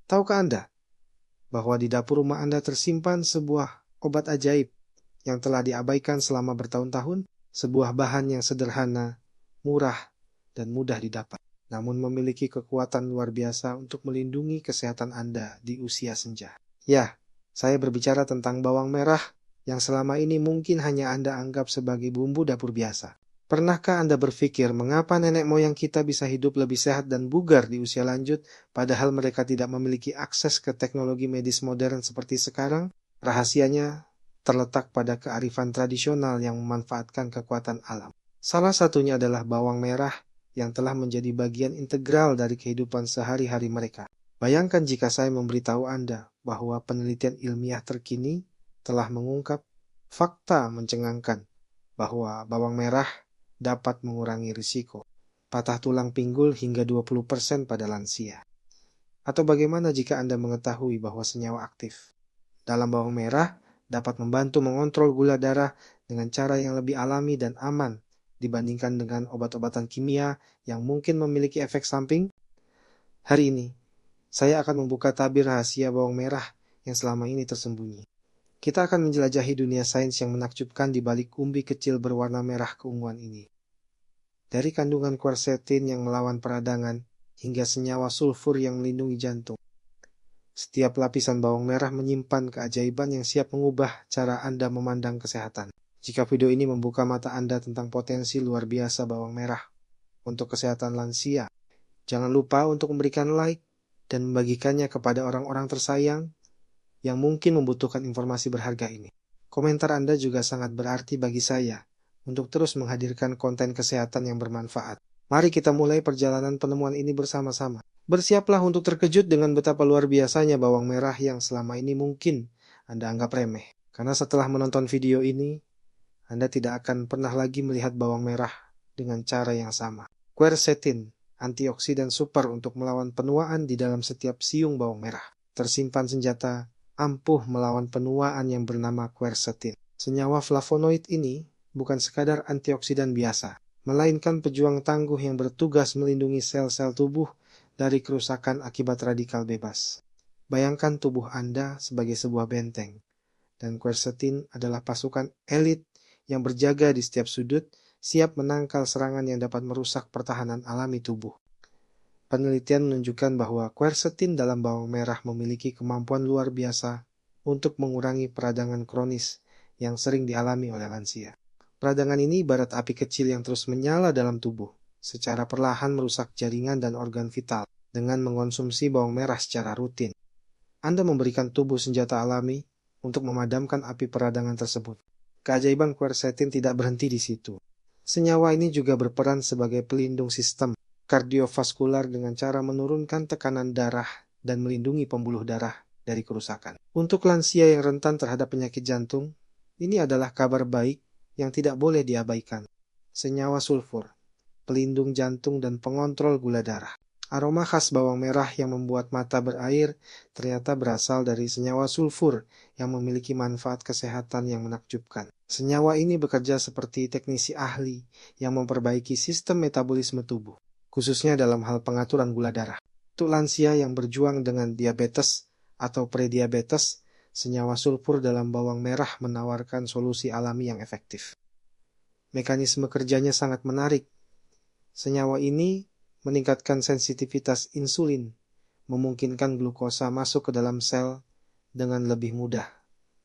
Tahukah Anda bahwa di dapur rumah Anda tersimpan sebuah obat ajaib yang telah diabaikan selama bertahun-tahun? Sebuah bahan yang sederhana, murah, dan mudah didapat, namun memiliki kekuatan luar biasa untuk melindungi kesehatan Anda di usia senja. Ya, saya berbicara tentang bawang merah yang selama ini mungkin hanya Anda anggap sebagai bumbu dapur biasa. Pernahkah Anda berpikir mengapa nenek moyang kita bisa hidup lebih sehat dan bugar di usia lanjut, padahal mereka tidak memiliki akses ke teknologi medis modern seperti sekarang? Rahasianya terletak pada kearifan tradisional yang memanfaatkan kekuatan alam. Salah satunya adalah bawang merah yang telah menjadi bagian integral dari kehidupan sehari-hari mereka. Bayangkan jika saya memberitahu Anda bahwa penelitian ilmiah terkini telah mengungkap fakta mencengangkan bahwa bawang merah dapat mengurangi risiko patah tulang pinggul hingga 20% pada lansia. Atau bagaimana jika Anda mengetahui bahwa senyawa aktif dalam bawang merah dapat membantu mengontrol gula darah dengan cara yang lebih alami dan aman dibandingkan dengan obat-obatan kimia yang mungkin memiliki efek samping? Hari ini, saya akan membuka tabir rahasia bawang merah yang selama ini tersembunyi. Kita akan menjelajahi dunia sains yang menakjubkan di balik umbi kecil berwarna merah keunguan ini. Dari kandungan quercetin yang melawan peradangan hingga senyawa sulfur yang melindungi jantung. Setiap lapisan bawang merah menyimpan keajaiban yang siap mengubah cara Anda memandang kesehatan. Jika video ini membuka mata Anda tentang potensi luar biasa bawang merah untuk kesehatan lansia, jangan lupa untuk memberikan like dan membagikannya kepada orang-orang tersayang yang mungkin membutuhkan informasi berharga ini. Komentar Anda juga sangat berarti bagi saya untuk terus menghadirkan konten kesehatan yang bermanfaat. Mari kita mulai perjalanan penemuan ini bersama-sama. Bersiaplah untuk terkejut dengan betapa luar biasanya bawang merah yang selama ini mungkin Anda anggap remeh. Karena setelah menonton video ini, Anda tidak akan pernah lagi melihat bawang merah dengan cara yang sama. Quercetin, antioksidan super untuk melawan penuaan di dalam setiap siung bawang merah. Tersimpan senjata ampuh melawan penuaan yang bernama quercetin. Senyawa flavonoid ini bukan sekadar antioksidan biasa, melainkan pejuang tangguh yang bertugas melindungi sel-sel tubuh dari kerusakan akibat radikal bebas. Bayangkan tubuh Anda sebagai sebuah benteng, dan quercetin adalah pasukan elit yang berjaga di setiap sudut, siap menangkal serangan yang dapat merusak pertahanan alami tubuh. Penelitian menunjukkan bahwa quercetin dalam bawang merah memiliki kemampuan luar biasa untuk mengurangi peradangan kronis yang sering dialami oleh lansia. Peradangan ini ibarat api kecil yang terus menyala dalam tubuh, secara perlahan merusak jaringan dan organ vital. Dengan mengonsumsi bawang merah secara rutin, Anda memberikan tubuh senjata alami untuk memadamkan api peradangan tersebut. Keajaiban quercetin tidak berhenti di situ. Senyawa ini juga berperan sebagai pelindung sistem kardiovaskular dengan cara menurunkan tekanan darah dan melindungi pembuluh darah dari kerusakan. Untuk lansia yang rentan terhadap penyakit jantung, ini adalah kabar baik yang tidak boleh diabaikan. Senyawa sulfur, pelindung jantung dan pengontrol gula darah. Aroma khas bawang merah yang membuat mata berair ternyata berasal dari senyawa sulfur yang memiliki manfaat kesehatan yang menakjubkan. Senyawa ini bekerja seperti teknisi ahli yang memperbaiki sistem metabolisme tubuh, khususnya dalam hal pengaturan gula darah. Untuk lansia yang berjuang dengan diabetes atau prediabetes, senyawa sulfur dalam bawang merah menawarkan solusi alami yang efektif. Mekanisme kerjanya sangat menarik. Senyawa ini meningkatkan sensitivitas insulin, memungkinkan glukosa masuk ke dalam sel dengan lebih mudah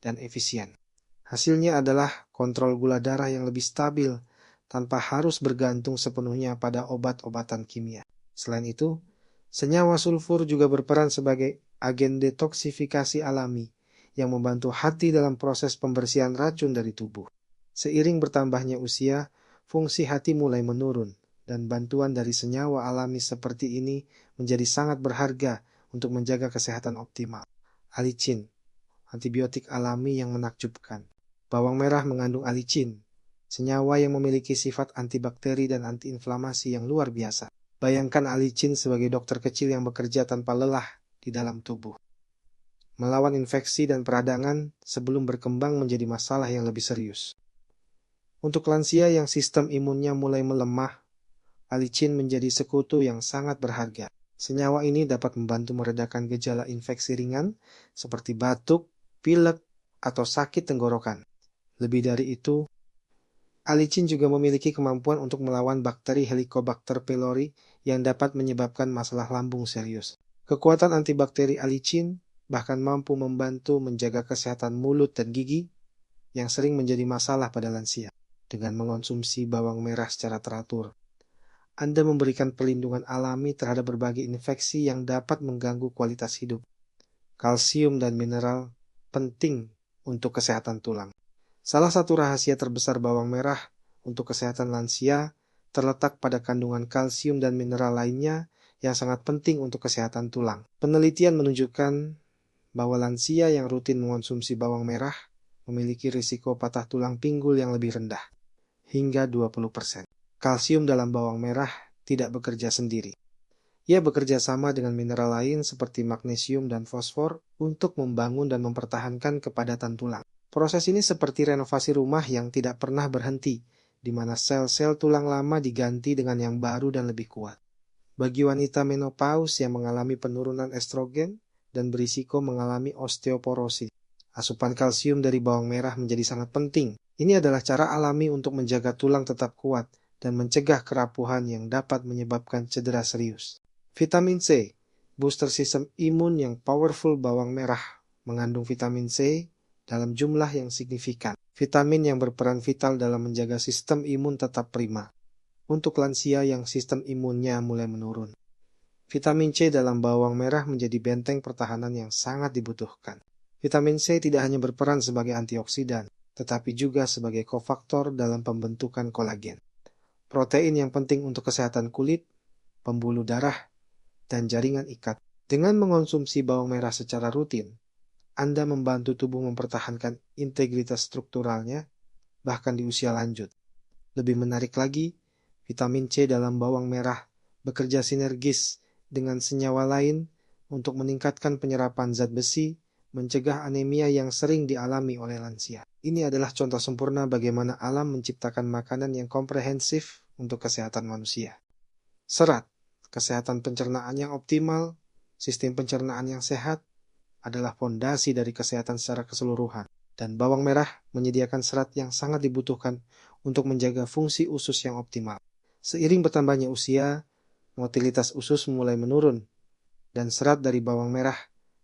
dan efisien. Hasilnya adalah kontrol gula darah yang lebih stabil tanpa harus bergantung sepenuhnya pada obat-obatan kimia. Selain itu, senyawa sulfur juga berperan sebagai agen detoksifikasi alami yang membantu hati dalam proses pembersihan racun dari tubuh. Seiring bertambahnya usia, fungsi hati mulai menurun, dan bantuan dari senyawa alami seperti ini menjadi sangat berharga untuk menjaga kesehatan optimal. Alicin, antibiotik alami yang menakjubkan. Bawang merah mengandung alicin, senyawa yang memiliki sifat antibakteri dan antiinflamasi yang luar biasa. Bayangkan alicin sebagai dokter kecil yang bekerja tanpa lelah di dalam tubuh, melawan infeksi dan peradangan sebelum berkembang menjadi masalah yang lebih serius. Untuk lansia yang sistem imunnya mulai melemah, alicin menjadi sekutu yang sangat berharga. Senyawa ini dapat membantu meredakan gejala infeksi ringan seperti batuk, pilek, atau sakit tenggorokan. Lebih dari itu, alicin juga memiliki kemampuan untuk melawan bakteri Helicobacter pylori yang dapat menyebabkan masalah lambung serius. Kekuatan antibakteri alicin bahkan mampu membantu menjaga kesehatan mulut dan gigi yang sering menjadi masalah pada lansia. Dengan mengonsumsi bawang merah secara teratur, Anda memberikan perlindungan alami terhadap berbagai infeksi yang dapat mengganggu kualitas hidup. Kalsium dan mineral penting untuk kesehatan tulang. Salah satu rahasia terbesar bawang merah untuk kesehatan lansia terletak pada kandungan kalsium dan mineral lainnya yang sangat penting untuk kesehatan tulang. Penelitian menunjukkan bahwa lansia yang rutin mengonsumsi bawang merah memiliki risiko patah tulang pinggul yang lebih rendah, hingga 20%. Kalsium dalam bawang merah tidak bekerja sendiri. Ia bekerja sama dengan mineral lain seperti magnesium dan fosfor untuk membangun dan mempertahankan kepadatan tulang. Proses ini seperti renovasi rumah yang tidak pernah berhenti, di mana sel-sel tulang lama diganti dengan yang baru dan lebih kuat. Bagi wanita menopause yang mengalami penurunan estrogen dan berisiko mengalami osteoporosis, asupan kalsium dari bawang merah menjadi sangat penting. Ini adalah cara alami untuk menjaga tulang tetap kuat dan mencegah kerapuhan yang dapat menyebabkan cedera serius. Vitamin C, booster sistem imun yang powerful. Bawang merah mengandung vitamin C dalam jumlah yang signifikan. Vitamin yang berperan vital dalam menjaga sistem imun tetap prima. Untuk lansia yang sistem imunnya mulai menurun, vitamin C dalam bawang merah menjadi benteng pertahanan yang sangat dibutuhkan. Vitamin C tidak hanya berperan sebagai antioksidan, tetapi juga sebagai kofaktor dalam pembentukan kolagen. Protein yang penting untuk kesehatan kulit, pembuluh darah, dan jaringan ikat. Dengan mengonsumsi bawang merah secara rutin, Anda membantu tubuh mempertahankan integritas strukturalnya, bahkan di usia lanjut. Lebih menarik lagi, vitamin C dalam bawang merah bekerja sinergis dengan senyawa lain untuk meningkatkan penyerapan zat besi, mencegah anemia yang sering dialami oleh lansia. Ini adalah contoh sempurna bagaimana alam menciptakan makanan yang komprehensif untuk kesehatan manusia. Serat, kesehatan pencernaan yang optimal, sistem pencernaan yang sehat, adalah fondasi dari kesehatan secara keseluruhan, dan bawang merah menyediakan serat yang sangat dibutuhkan untuk menjaga fungsi usus yang optimal. Seiring bertambahnya usia, motilitas usus mulai menurun, dan serat dari bawang merah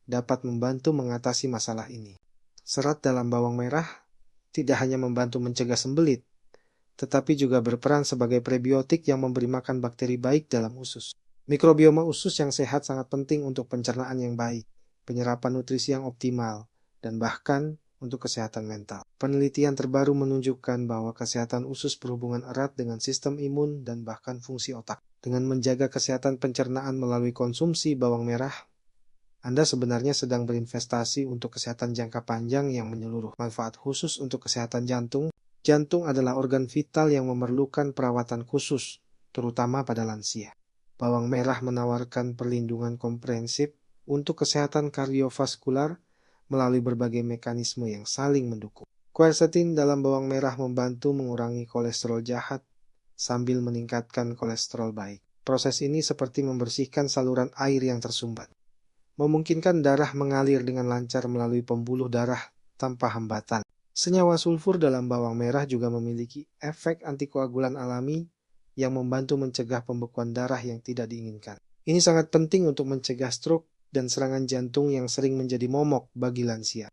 dapat membantu mengatasi masalah ini. Serat dalam bawang merah tidak hanya membantu mencegah sembelit, tetapi juga berperan sebagai prebiotik yang memberi makan bakteri baik dalam usus. Mikrobioma usus yang sehat sangat penting untuk pencernaan yang baik, penyerapan nutrisi yang optimal, dan bahkan untuk kesehatan mental. Penelitian terbaru menunjukkan bahwa kesehatan usus berhubungan erat dengan sistem imun dan bahkan fungsi otak. Dengan menjaga kesehatan pencernaan melalui konsumsi bawang merah, Anda sebenarnya sedang berinvestasi untuk kesehatan jangka panjang yang menyeluruh. Manfaat khusus untuk kesehatan jantung. Jantung adalah organ vital yang memerlukan perawatan khusus, terutama pada lansia. Bawang merah menawarkan perlindungan komprehensif untuk kesehatan kardiovaskular melalui berbagai mekanisme yang saling mendukung. Quercetin dalam bawang merah membantu mengurangi kolesterol jahat sambil meningkatkan kolesterol baik. Proses ini seperti membersihkan saluran air yang tersumbat, memungkinkan darah mengalir dengan lancar melalui pembuluh darah tanpa hambatan. Senyawa sulfur dalam bawang merah juga memiliki efek antikoagulan alami yang membantu mencegah pembekuan darah yang tidak diinginkan. Ini sangat penting untuk mencegah stroke dan serangan jantung yang sering menjadi momok bagi lansia.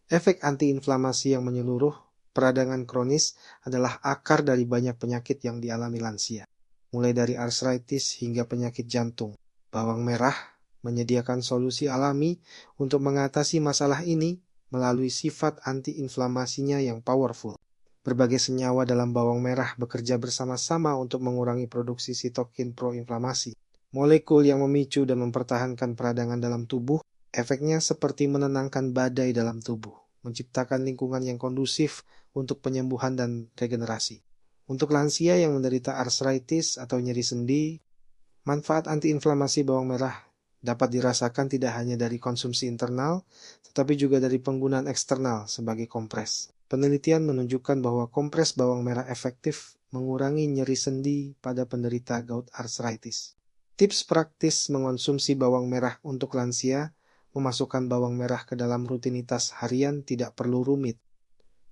Efek antiinflamasi yang menyeluruh, peradangan kronis adalah akar dari banyak penyakit yang dialami lansia, mulai dari arthritis hingga penyakit jantung. Bawang merah menyediakan solusi alami untuk mengatasi masalah ini melalui sifat antiinflamasinya yang powerful. Berbagai senyawa dalam bawang merah bekerja bersama-sama untuk mengurangi produksi sitokin proinflamasi, molekul yang memicu dan mempertahankan peradangan dalam tubuh. Efeknya seperti menenangkan badai dalam tubuh, menciptakan lingkungan yang kondusif untuk penyembuhan dan regenerasi. Untuk lansia yang menderita arthritis atau nyeri sendi, manfaat antiinflamasi bawang merah dapat dirasakan tidak hanya dari konsumsi internal, tetapi juga dari penggunaan eksternal sebagai kompres. Penelitian menunjukkan bahwa kompres bawang merah efektif mengurangi nyeri sendi pada penderita gout arthritis. Tips praktis mengonsumsi bawang merah untuk lansia: memasukkan bawang merah ke dalam rutinitas harian tidak perlu rumit.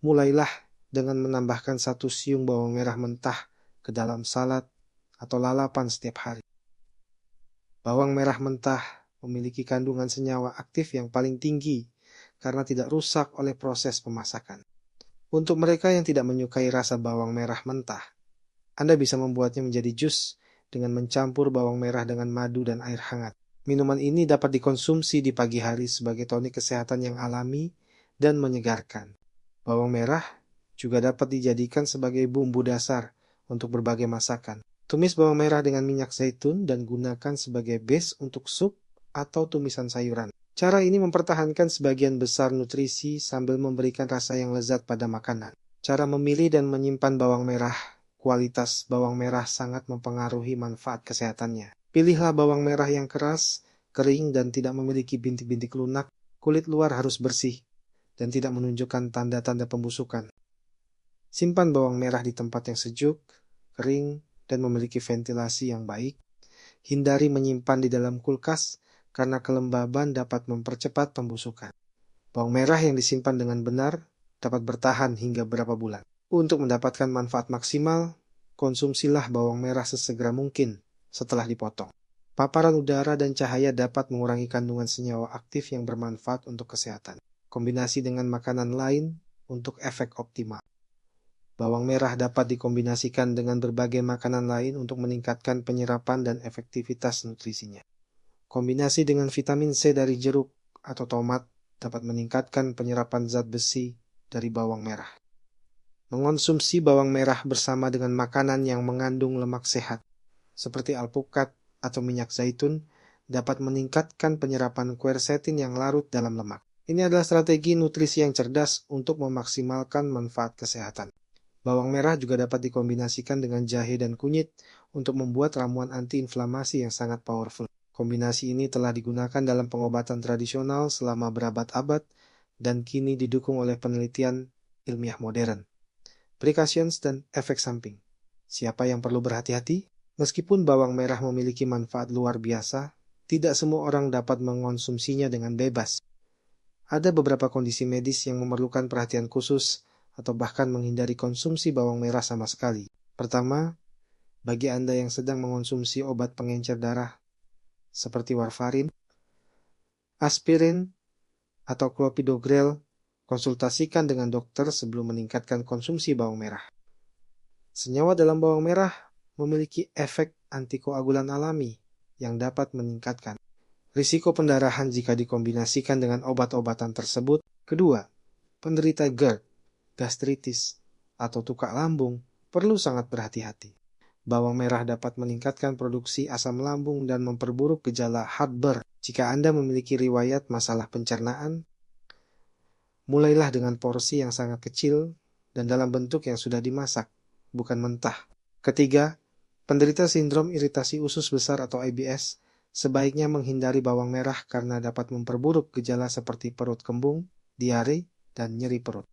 Mulailah dengan menambahkan 1 siung bawang merah mentah ke dalam salad atau lalapan setiap hari. Bawang merah mentah memiliki kandungan senyawa aktif yang paling tinggi karena tidak rusak oleh proses pemasakan. Untuk mereka yang tidak menyukai rasa bawang merah mentah, Anda bisa membuatnya menjadi jus dengan mencampur bawang merah dengan madu dan air hangat. Minuman ini dapat dikonsumsi di pagi hari sebagai tonik kesehatan yang alami dan menyegarkan. Bawang merah juga dapat dijadikan sebagai bumbu dasar untuk berbagai masakan. Tumis bawang merah dengan minyak zaitun dan gunakan sebagai base untuk sup atau tumisan sayuran. Cara ini mempertahankan sebagian besar nutrisi sambil memberikan rasa yang lezat pada makanan. Cara memilih dan menyimpan bawang merah. Kualitas bawang merah sangat mempengaruhi manfaat kesehatannya. Pilihlah bawang merah yang keras, kering, dan tidak memiliki bintik-bintik lunak. Kulit luar harus bersih dan tidak menunjukkan tanda-tanda pembusukan. Simpan bawang merah di tempat yang sejuk, kering, dan memiliki ventilasi yang baik. Hindari menyimpan di dalam kulkas karena kelembaban dapat mempercepat pembusukan. Bawang merah yang disimpan dengan benar dapat bertahan hingga berapa bulan. Untuk mendapatkan manfaat maksimal, konsumsilah bawang merah sesegera mungkin setelah dipotong. Paparan udara dan cahaya dapat mengurangi kandungan senyawa aktif yang bermanfaat untuk kesehatan. Kombinasi dengan makanan lain untuk efek optimal. Bawang merah dapat dikombinasikan dengan berbagai makanan lain untuk meningkatkan penyerapan dan efektivitas nutrisinya. Kombinasi dengan vitamin C dari jeruk atau tomat dapat meningkatkan penyerapan zat besi dari bawang merah. Mengonsumsi bawang merah bersama dengan makanan yang mengandung lemak sehat, seperti alpukat atau minyak zaitun, dapat meningkatkan penyerapan quercetin yang larut dalam lemak. Ini adalah strategi nutrisi yang cerdas untuk memaksimalkan manfaat kesehatan. Bawang merah juga dapat dikombinasikan dengan jahe dan kunyit untuk membuat ramuan antiinflamasi yang sangat powerful. Kombinasi ini telah digunakan dalam pengobatan tradisional selama berabad-abad dan kini didukung oleh penelitian ilmiah modern. Precautions dan efek samping. Siapa yang perlu berhati-hati? Meskipun bawang merah memiliki manfaat luar biasa, tidak semua orang dapat mengonsumsinya dengan bebas. Ada beberapa kondisi medis yang memerlukan perhatian khusus atau bahkan menghindari konsumsi bawang merah sama sekali. Pertama, bagi Anda yang sedang mengonsumsi obat pengencer darah seperti warfarin, aspirin, atau clopidogrel, konsultasikan dengan dokter sebelum meningkatkan konsumsi bawang merah. Senyawa dalam bawang merah memiliki efek antikoagulan alami yang dapat meningkatkan risiko pendarahan jika dikombinasikan dengan obat-obatan tersebut. Kedua, penderita GERD, gastritis, atau tukak lambung perlu sangat berhati-hati. Bawang merah dapat meningkatkan produksi asam lambung dan memperburuk gejala heartburn. Jika Anda memiliki riwayat masalah pencernaan, mulailah dengan porsi yang sangat kecil dan dalam bentuk yang sudah dimasak, bukan mentah. Ketiga, penderita sindrom iritasi usus besar atau IBS sebaiknya menghindari bawang merah karena dapat memperburuk gejala seperti perut kembung, diare, dan nyeri perut.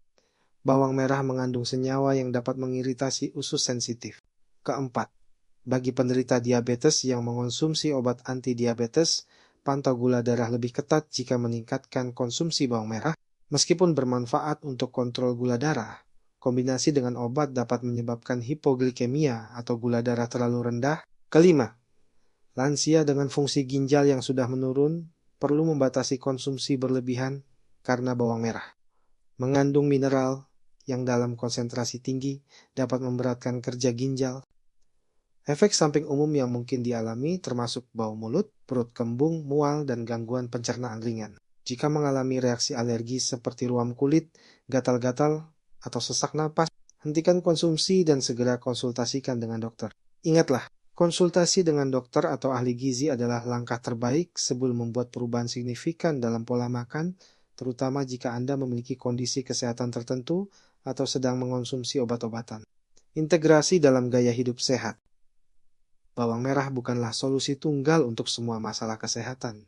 Bawang merah mengandung senyawa yang dapat mengiritasi usus sensitif. Keempat, bagi penderita diabetes yang mengonsumsi obat anti-diabetes, pantau gula darah lebih ketat jika meningkatkan konsumsi bawang merah. Meskipun bermanfaat untuk kontrol gula darah, kombinasi dengan obat dapat menyebabkan hipoglikemia atau gula darah terlalu rendah. Kelima, lansia dengan fungsi ginjal yang sudah menurun perlu membatasi konsumsi berlebihan karena bawang merah mengandung mineral yang dalam konsentrasi tinggi dapat memberatkan kerja ginjal. Efek samping umum yang mungkin dialami termasuk bau mulut, perut kembung, mual, dan gangguan pencernaan ringan. Jika mengalami reaksi alergi seperti ruam kulit, gatal-gatal, atau sesak napas, hentikan konsumsi dan segera konsultasikan dengan dokter. Ingatlah, konsultasi dengan dokter atau ahli gizi adalah langkah terbaik sebelum membuat perubahan signifikan dalam pola makan, terutama jika Anda memiliki kondisi kesehatan tertentu atau sedang mengonsumsi obat-obatan. Integrasi dalam gaya hidup sehat. Bawang merah bukanlah solusi tunggal untuk semua masalah kesehatan,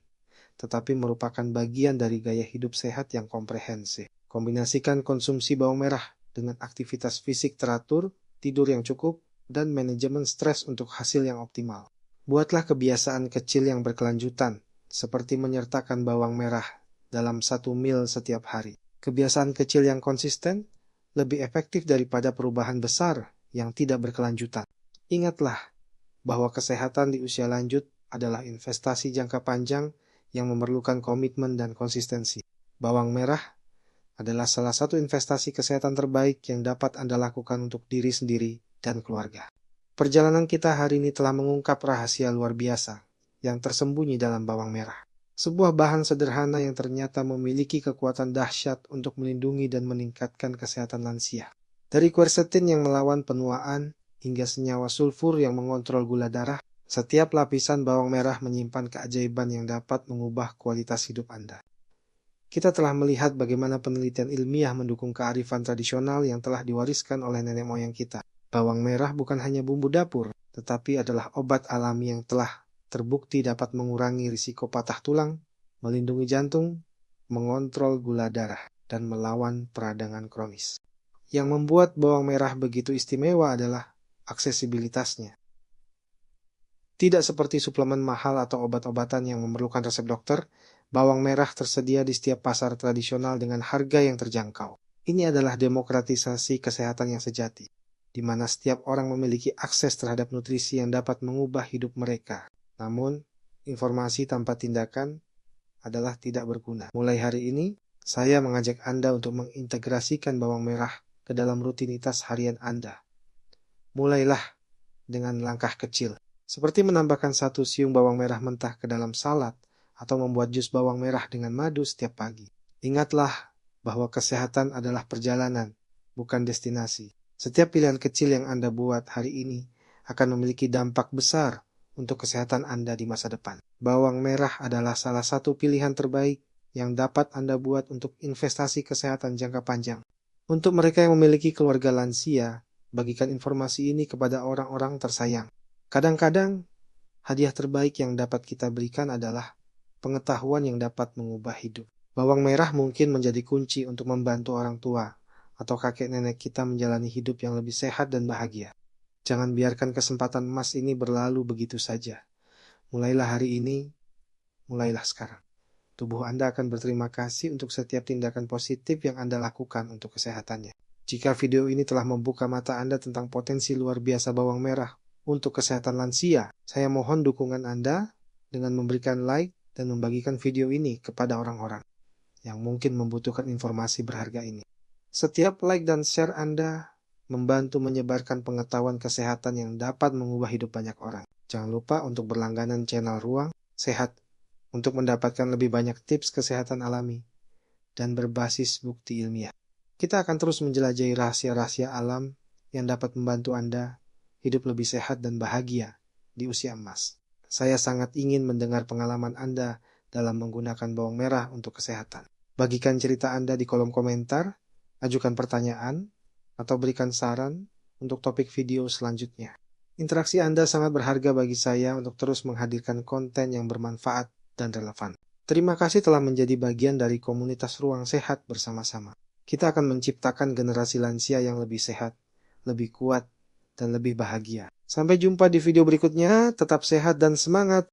tetapi merupakan bagian dari gaya hidup sehat yang komprehensif. Kombinasikan konsumsi bawang merah dengan aktivitas fisik teratur, tidur yang cukup, dan manajemen stres untuk hasil yang optimal. Buatlah kebiasaan kecil yang berkelanjutan, seperti menyertakan bawang merah dalam 1 mil setiap hari. Kebiasaan kecil yang konsisten lebih efektif daripada perubahan besar yang tidak berkelanjutan. Ingatlah bahwa kesehatan di usia lanjut adalah investasi jangka panjang yang memerlukan komitmen dan konsistensi. Bawang merah adalah salah satu investasi kesehatan terbaik yang dapat Anda lakukan untuk diri sendiri dan keluarga. Perjalanan kita hari ini telah mengungkap rahasia luar biasa yang tersembunyi dalam bawang merah. Sebuah bahan sederhana yang ternyata memiliki kekuatan dahsyat untuk melindungi dan meningkatkan kesehatan lansia. Dari quercetin yang melawan penuaan hingga senyawa sulfur yang mengontrol gula darah, setiap lapisan bawang merah menyimpan keajaiban yang dapat mengubah kualitas hidup Anda. Kita telah melihat bagaimana penelitian ilmiah mendukung kearifan tradisional yang telah diwariskan oleh nenek moyang kita. Bawang merah bukan hanya bumbu dapur, tetapi adalah obat alami yang telah terbukti dapat mengurangi risiko patah tulang, melindungi jantung, mengontrol gula darah, dan melawan peradangan kronis. Yang membuat bawang merah begitu istimewa adalah aksesibilitasnya. Tidak seperti suplemen mahal atau obat-obatan yang memerlukan resep dokter, bawang merah tersedia di setiap pasar tradisional dengan harga yang terjangkau. Ini adalah demokratisasi kesehatan yang sejati, di mana setiap orang memiliki akses terhadap nutrisi yang dapat mengubah hidup mereka. Namun, informasi tanpa tindakan adalah tidak berguna. Mulai hari ini, saya mengajak Anda untuk mengintegrasikan bawang merah ke dalam rutinitas harian Anda. Mulailah dengan langkah kecil, seperti menambahkan 1 siung bawang merah mentah ke dalam salad atau membuat jus bawang merah dengan madu setiap pagi. Ingatlah bahwa kesehatan adalah perjalanan, bukan destinasi. Setiap pilihan kecil yang Anda buat hari ini akan memiliki dampak besar untuk kesehatan Anda di masa depan. Bawang merah adalah salah satu pilihan terbaik yang dapat Anda buat untuk investasi kesehatan jangka panjang. Untuk mereka yang memiliki keluarga lansia, bagikan informasi ini kepada orang-orang tersayang. Kadang-kadang, hadiah terbaik yang dapat kita berikan adalah pengetahuan yang dapat mengubah hidup. Bawang merah mungkin menjadi kunci untuk membantu orang tua atau kakek nenek kita menjalani hidup yang lebih sehat dan bahagia. Jangan biarkan kesempatan emas ini berlalu begitu saja. Mulailah hari ini, mulailah sekarang. Tubuh Anda akan berterima kasih untuk setiap tindakan positif yang Anda lakukan untuk kesehatannya. Jika video ini telah membuka mata Anda tentang potensi luar biasa bawang merah untuk kesehatan lansia, saya mohon dukungan Anda dengan memberikan like dan membagikan video ini kepada orang-orang yang mungkin membutuhkan informasi berharga ini. Setiap like dan share Anda membantu menyebarkan pengetahuan kesehatan yang dapat mengubah hidup banyak orang. Jangan lupa untuk berlangganan channel Ruang Sehat untuk mendapatkan lebih banyak tips kesehatan alami dan berbasis bukti ilmiah. Kita akan terus menjelajahi rahasia-rahasia alam yang dapat membantu Anda hidup lebih sehat dan bahagia di usia emas. Saya sangat ingin mendengar pengalaman Anda dalam menggunakan bawang merah untuk kesehatan. Bagikan cerita Anda di kolom komentar, ajukan pertanyaan, atau berikan saran untuk topik video selanjutnya. Interaksi Anda sangat berharga bagi saya untuk terus menghadirkan konten yang bermanfaat dan relevan. Terima kasih telah menjadi bagian dari komunitas Ruang Sehat bersama-sama. Kita akan menciptakan generasi lansia yang lebih sehat, lebih kuat, dan lebih bahagia. Sampai jumpa di video berikutnya, tetap sehat dan semangat.